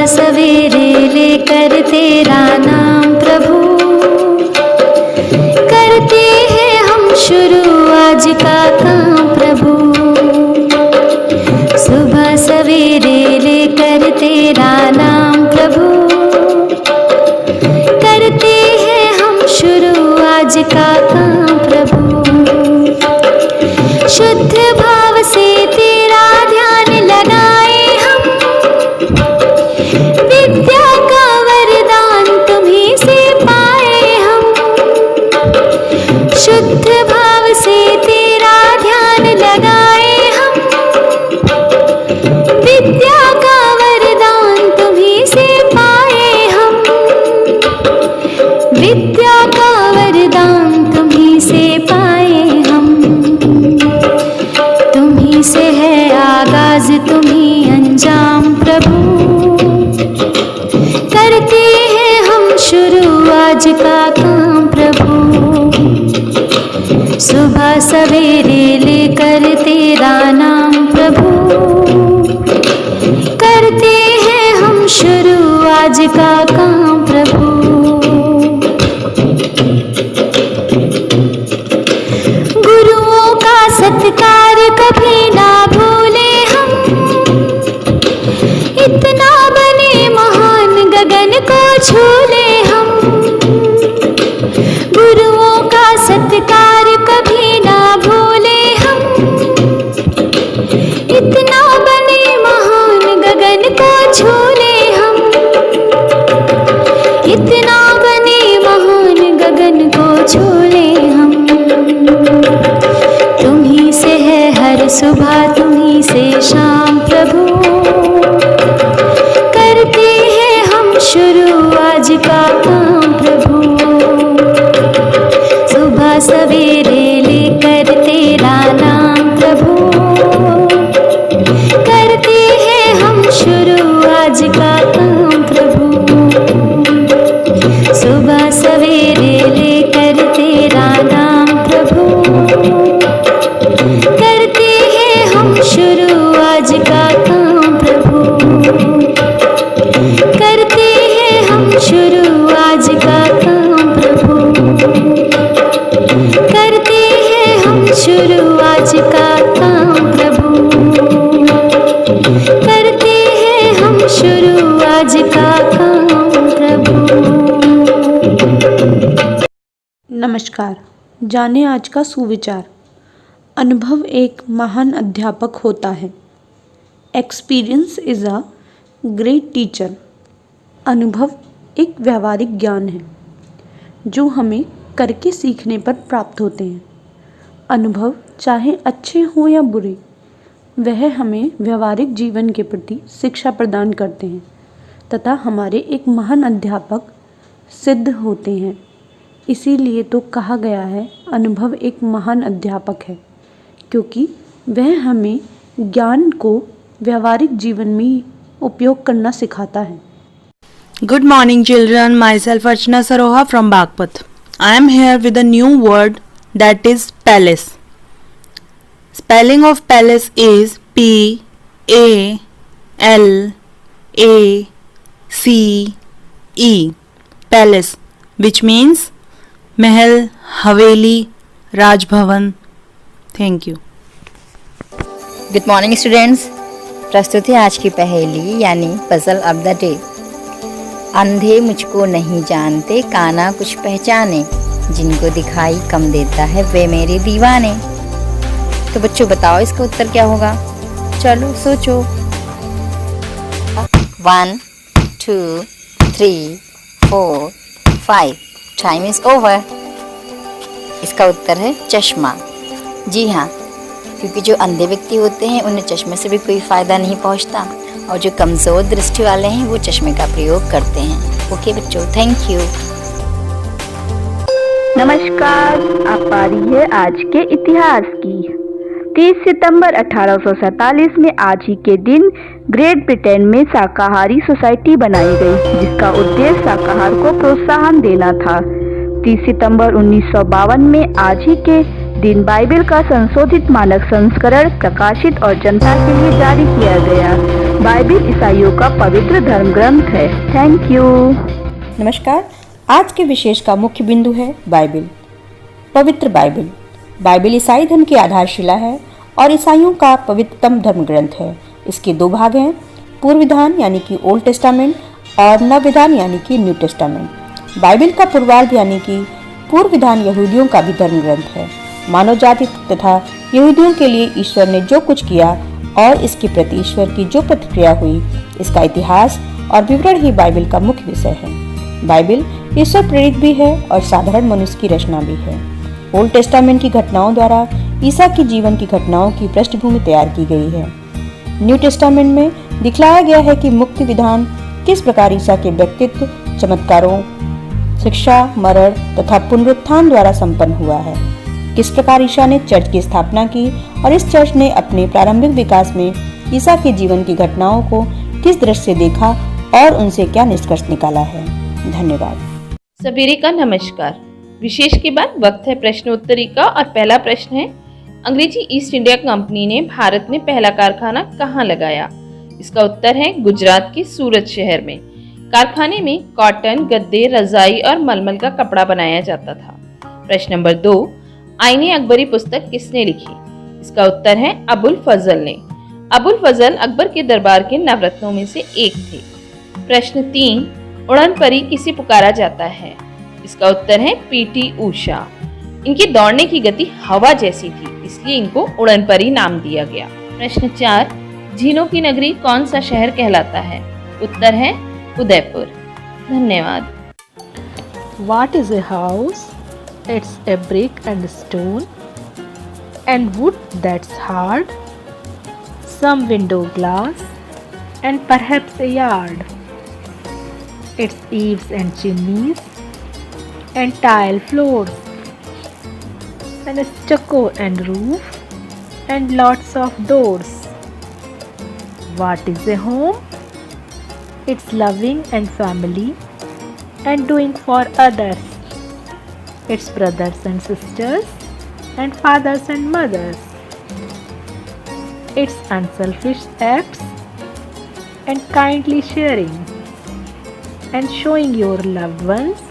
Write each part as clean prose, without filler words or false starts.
सवेरे लेकर तेरा नाम प्रभु, करते हैं हम शुरू आज का काम प्रभु। सुबह सवेरे लेकर तेरा नाम प्रभु, करते हैं हम शुरू आज का काम प्रभु। शुद्ध भाव से तेरा ध्यान लगाए हम, विद्या का वरदान तुम्हीं से पाए हम। शुद्ध भाव से तेरा ध्यान लगाए हम, विद्या का वरदान तुम्हीं से पाए हम। विद्या का वरदान तुम्हीं से पाए हम। तुम्हीं से है आगाज तुम्हीं अंजाम प्रभु, करते हैं हम शुरू आज का काम प्रभु। सुबह सवेरे लेकर तेरा नाम प्रभु, करते हैं हम शुरू आज का काम प्रभु। गुरुओं का सत्कार कभी ना भूले हम, इतना बने महान गगन को छू ले हम। गुरुओं का सत्कार कभी ना भूले हम, इतना बने महान गगन को छू ले हम। इतना बने महान गगन को छू ले हम। तुम्हीं से है हर सुबह तुम्हीं से शाम प्रभु, करते हैं हम शुरू आज का काम प्रभु। सुबह सवेरे लेकर तेरा नाम प्रभु, करते हैं हम शुरू आज का काम प्रभु। सुबह सवेरे लेकर तेरा नाम प्रभु, करते हैं हम शुरू आज का काम प्रभु। करते हैं हम शुरू आज का काम प्रभु, करते हैं हम शुरू आज का काम प्रभु। करते हैं हम शुरू आज का काम प्रभु। नमस्कार, जाने आज का सुविचार। अनुभव एक महान अध्यापक होता है। Experience is a great teacher. अनुभव एक व्यावहारिक ज्ञान है जो हमें करके सीखने पर प्राप्त होते हैं। अनुभव चाहे अच्छे हों या बुरे, वह हमें व्यावहारिक जीवन के प्रति शिक्षा प्रदान करते हैं तथा हमारे एक महान अध्यापक सिद्ध होते हैं। इसीलिए तो कहा गया है अनुभव एक महान अध्यापक है, क्योंकि वह हमें ज्ञान को व्यावहारिक जीवन में उपयोग करना सिखाता है। Good morning children, myself Archana Saroha from Bagpat. I am here with a new word that is palace. Spelling of palace is P-A-L-A-C-E. Palace, which means Mahal, Haveli, Raj Bhavan. Thank you. Good morning students, प्रस्तुत है आज की पहेली यानी puzzle of the day. अंधे मुझको नहीं जानते, काना कुछ पहचाने, जिनको दिखाई कम देता है वे मेरे दीवाने। तो बच्चों बताओ इसका उत्तर क्या होगा? चलो सोचो। 1 2 3 4 5 टाइम इज ओवर। इसका उत्तर है चश्मा। जी हाँ, क्योंकि जो अंधे व्यक्ति होते हैं उन्हें चश्मे से भी कोई फ़ायदा नहीं पहुंचता, और जो कमज़ोर दृष्टि वाले हैं वो चश्मे का प्रयोग करते हैं। ओके बच्चों, थैंक यू। नमस्कार, आप पा रही है आज के इतिहास की। 30 सितंबर 1847 में आज ही के दिन ग्रेट ब्रिटेन में शाकाहारी सोसाइटी बनाई गई, जिसका उद्देश्य शाकाहार को प्रोत्साहन देना था। 30 सितंबर 1952 में आज ही के दिन बाइबल का संशोधित मानक संस्करण प्रकाशित और जनता के लिए जारी किया गया। बाइबिल ईसाइयों का पवित्र धर्म ग्रंथ है। Thank you. नमस्कार। आज के विशेष का मुख्य बिंदु है बाइबिल। पवित्र बाइबिल। बाइबिल ईसाई धर्म की आधारशिला है और ईसाइयों का पवित्रतम धर्म ग्रंथ है। इसके दो भाग हैं, पूर्व विधान यानी कि ओल्ड टेस्टामेंट और नव विधान यानी कि न्यू टेस्टामेंट। बाइबिल का पूर्वार्ध यानी कि पूर्व विधान यहूदियों का भी धर्म ग्रंथ है। मानव जाति तथा यहूदियों के लिए ईश्वर ने जो कुछ किया और इसके प्रति ईश्वर की जो प्रतिक्रिया हुई, इसका इतिहास और विवरण ही बाइबिल का मुख्य विषय है। बाइबिल ईश्वर प्रेरित भी है और साधारण मनुष्य की रचना भी है। ओल्ड टेस्टामेंट की घटनाओं द्वारा ईसा की जीवन की घटनाओं की पृष्ठभूमि तैयार की गई है। न्यू टेस्टामेंट में दिखलाया गया है कि मुक्ति विधान किस प्रकार ईसा के व्यक्तित्व, चमत्कारों, शिक्षा, मरण तथा पुनरुत्थान द्वारा संपन्न हुआ है। किस प्रकार ईसा ने चर्च की स्थापना की और इस चर्च ने अपने प्रारंभिक विकास में ईसा के जीवन की घटनाओं को किस दृष्टि से देखा और उनसे क्या निष्कर्ष निकाला है। धन्यवाद। सवेरे का नमस्कार। विशेष के बाद वक्त है प्रश्नोत्तरी का और पहला प्रश्न है, अंग्रेजी ईस्ट इंडिया कंपनी ने भारत में पहला कारखाना कहाँ लगाया? इसका उत्तर है गुजरात के सूरत शहर में। कारखाने में कॉटन, गद्दे, रजाई और मलमल का कपड़ा बनाया जाता था। प्रश्न नंबर 2, आईने अकबरी पुस्तक किसने लिखी? इसका उत्तर है अबुल फजल ने। अबुल फजल अकबर के दरबार के नवरत्नों में से एक थे। प्रश्न 3, उड़न परी किसे पुकारा जाता है? इसका उत्तर है पीटी ऊषा। इनकी दौड़ने की गति हवा जैसी थी, इसलिए इनको उड़न परी नाम दिया गया। प्रश्न 4, झीलों की नगरी कौन सा शहर कहलाता है? उत्तर है उदयपुर। धन्यवाद। What is a house? It's a brick and stone and wood that's hard, some window glass and perhaps a yard. Its eaves and chimneys and tile floors and a stucco and roof and lots of doors. What is a home? It's loving and family and doing for others. It's brothers and sisters and fathers and mothers. It's unselfish acts and kindly sharing and showing your loved ones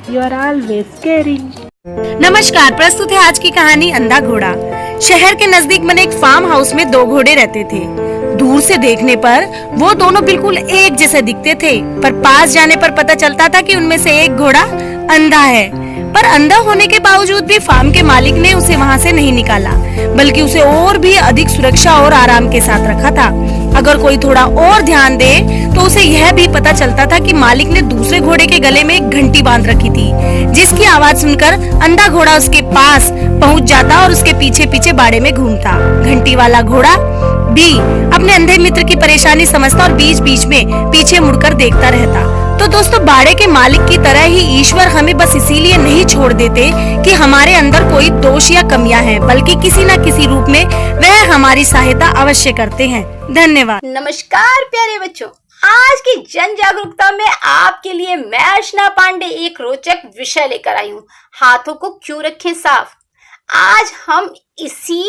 you are always caring. नमस्कार। प्रस्तुत है आज की कहानी अंधा घोड़ा। शहर के नजदीक बने एक फार्म हाउस में दो घोड़े रहते थे। दूर से देखने पर वो दोनों बिल्कुल एक जैसे दिखते थे, पर पास जाने पर पता चलता था कि उनमें से एक घोड़ा अंधा है। पर अंधा होने के बावजूद भी फार्म के मालिक ने उसे वहाँ से नहीं निकाला, बल्कि उसे और भी अधिक सुरक्षा और आराम के साथ रखा था। अगर कोई थोड़ा और ध्यान दे तो उसे यह भी पता चलता था कि मालिक ने दूसरे घोड़े के गले में एक घंटी बांध रखी थी, जिसकी आवाज सुनकर अंधा घोड़ा उसके पास पहुँच जाता और उसके पीछे पीछे बाड़े में घूमता। घंटी वाला घोड़ा भी अपने अंधे मित्र की परेशानी समझता और बीच बीच में पीछे मुड़कर देखता रहता। तो दोस्तों, बाड़े के मालिक की तरह ही ईश्वर हमें बस इसीलिए नहीं छोड़ देते कि हमारे अंदर कोई दोष या कमियां हैं, बल्कि किसी न किसी रूप में वह हमारी सहायता अवश्य करते हैं। धन्यवाद। नमस्कार प्यारे बच्चों, आज की जन जागरूकता में आपके लिए मैं अर्चना पांडे एक रोचक विषय लेकर आई हूँ, हाथों को क्यों रखें साफ। आज हम इसी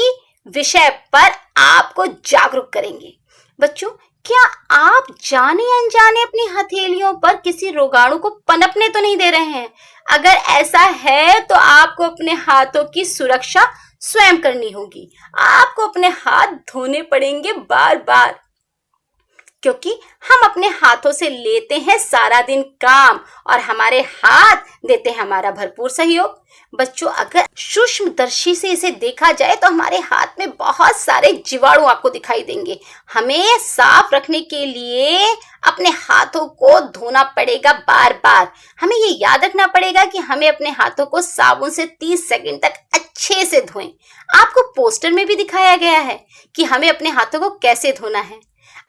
विषय पर आपको जागरूक करेंगे। बच्चों, क्या आप जाने अनजाने अपनी हथेलियों पर किसी रोगाणु को पनपने तो नहीं दे रहे हैं? अगर ऐसा है तो आपको अपने हाथों की सुरक्षा स्वयं करनी होगी। आपको अपने हाथ धोने पड़ेंगे बार बार, क्योंकि हम अपने हाथों से लेते हैं सारा दिन काम और हमारे हाथ देते हैं हमारा भरपूर सहयोग। बच्चों, अगर सूक्ष्मदर्शी से इसे देखा जाए तो हमारे हाथ में बहुत सारे जीवाणु आपको दिखाई देंगे। हमें साफ रखने के लिए अपने हाथों को धोना पड़ेगा बार बार। हमें ये याद रखना पड़ेगा कि हमें अपने हाथों को साबुन से 30 सेकंड तक अच्छे से धोएं। आपको पोस्टर में भी दिखाया गया है कि हमें अपने हाथों को कैसे धोना है।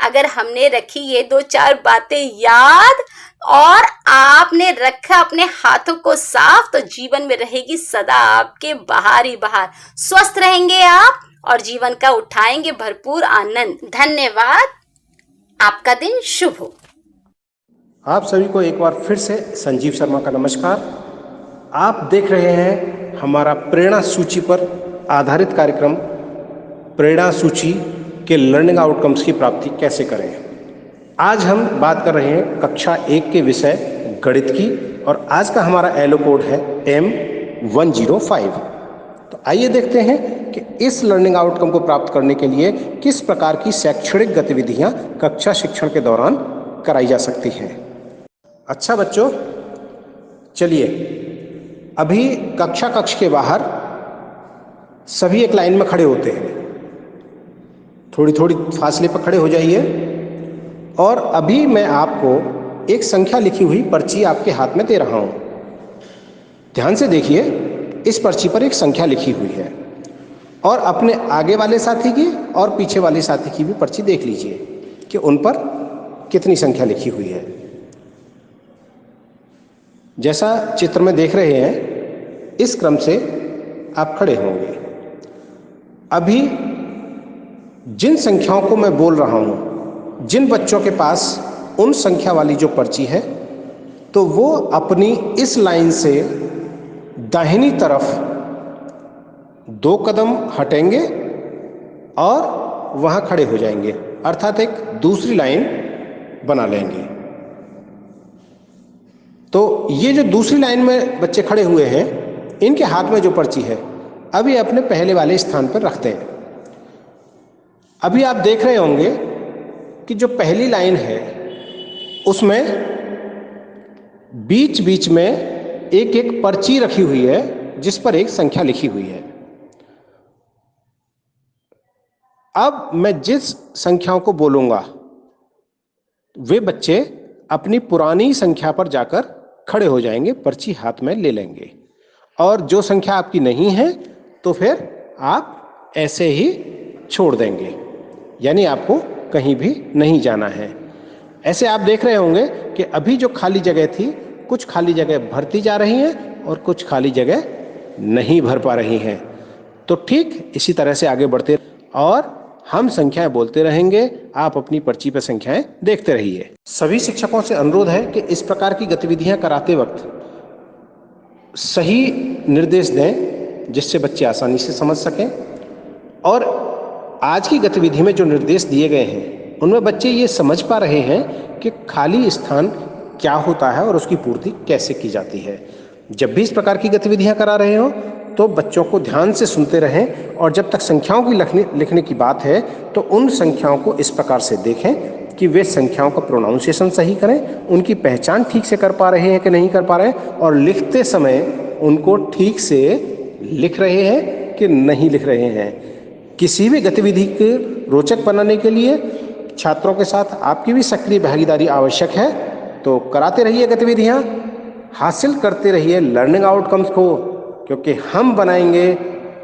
अगर हमने रखी ये 2-4 बातें याद और आपने रखा अपने हाथों को साफ, तो जीवन में रहेगी सदा आपके बाहर ही बाहर। स्वस्थ रहेंगे आप और जीवन का उठाएंगे भरपूर आनंद। धन्यवाद। आपका दिन शुभ हो। आप सभी को एक बार फिर से संजीव शर्मा का नमस्कार। आप देख रहे हैं हमारा प्रेरणा सूची पर आधारित कार्यक्रम प्रेरणा सूची कि लर्निंग आउटकम्स की प्राप्ति कैसे करें। आज हम बात कर रहे हैं कक्षा 1 के विषय गणित की और आज का हमारा एलो कोड है M105। तो आइए देखते हैं कि इस लर्निंग आउटकम को प्राप्त करने के लिए किस प्रकार की शैक्षणिक गतिविधियां कक्षा शिक्षण के दौरान कराई जा सकती हैं। अच्छा बच्चों, चलिए अभी कक्ष के बाहर सभी एक लाइन में खड़े होते हैं। थोड़ी थोड़ी फासले पर खड़े हो जाइए और अभी मैं आपको एक संख्या लिखी हुई पर्ची आपके हाथ में दे रहा हूं। ध्यान से देखिए, इस पर्ची पर एक संख्या लिखी हुई है और अपने आगे वाले साथी की और पीछे वाले साथी की भी पर्ची देख लीजिए कि उन पर कितनी संख्या लिखी हुई है। जैसा चित्र में देख रहे हैं, इस क्रम से आप खड़े होंगे। अभी जिन संख्याओं को मैं बोल रहा हूं, जिन बच्चों के पास उन संख्या वाली जो पर्ची है, तो वो अपनी इस लाइन से दाहिनी तरफ 2 कदम हटेंगे और वहां खड़े हो जाएंगे, अर्थात एक दूसरी लाइन बना लेंगे। तो ये जो दूसरी लाइन में बच्चे खड़े हुए हैं, इनके हाथ में जो पर्ची है अभी अपने पहले वाले स्थान पर रखते हैं। अभी आप देख रहे होंगे कि जो पहली लाइन है उसमें बीच बीच में एक एक पर्ची रखी हुई है जिस पर एक संख्या लिखी हुई है। अब मैं जिस संख्याओं को बोलूंगा वे बच्चे अपनी पुरानी संख्या पर जाकर खड़े हो जाएंगे, पर्ची हाथ में ले लेंगे और जो संख्या आपकी नहीं है तो फिर आप ऐसे ही छोड़ देंगे, यानी आपको कहीं भी नहीं जाना है। ऐसे आप देख रहे होंगे कि अभी जो खाली जगह थी, कुछ खाली जगह भरती जा रही हैं और कुछ खाली जगह नहीं भर पा रही हैं। तो ठीक इसी तरह से आगे बढ़ते और हम संख्याएं बोलते रहेंगे, आप अपनी पर्ची पर संख्याएं देखते रहिए। सभी शिक्षकों से अनुरोध है कि इस प्रकार की गतिविधियां कराते वक्त सही निर्देश दें जिससे बच्चे आसानी से समझ सकें। और आज की गतिविधि में जो निर्देश दिए गए हैं उनमें बच्चे ये समझ पा रहे हैं कि खाली स्थान क्या होता है और उसकी पूर्ति कैसे की जाती है। जब भी इस प्रकार की गतिविधियां करा रहे हो तो बच्चों को ध्यान से सुनते रहें और जब तक संख्याओं की लिखने की बात है तो उन संख्याओं को इस प्रकार से देखें कि वे संख्याओं का प्रोनाउंसिएशन सही करें, उनकी पहचान ठीक से कर पा रहे हैं कि नहीं कर पा रहे हैं और लिखते समय उनको ठीक से लिख रहे हैं कि नहीं लिख रहे हैं। किसी भी गतिविधि को रोचक बनाने के लिए छात्रों के साथ आपकी भी सक्रिय भागीदारी आवश्यक है। तो कराते रहिए गतिविधियां, हासिल करते रहिए लर्निंग आउटकम्स को, क्योंकि हम बनाएंगे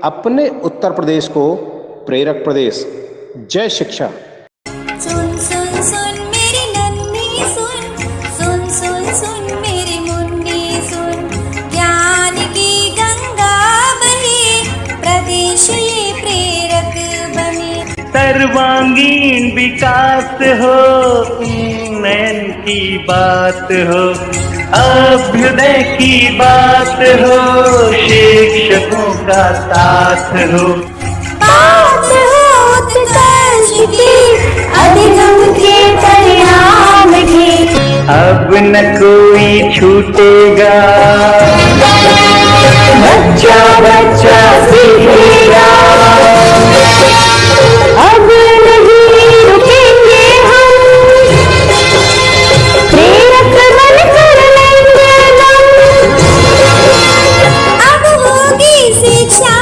अपने उत्तर प्रदेश को प्रेरक प्रदेश। जय शिक्षा। सुन सुन सुन मेरी नन्ही सुन, सुन सुन सुन मेरी मुन्नी सुन, ज्ञान की गंगा बहे, प्रदेश ये प्रेरक बने। सर्वांगीण विकास हो, उन्नयन की बात हो, अभ्युदय की बात हो, शिक्षकों का साथ हो, बात हो उत्कर्ष की, अधिगम के परिणाम की, अब न कोई छूटेगा, बच्चा बच्चा सीखेगा, अब नहीं रुकेंगे हम, प्रेरक बनकर लेंगे दम। अब होगी शिक्षा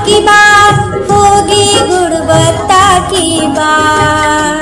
की बात, होगी गुणवत्ता की बात।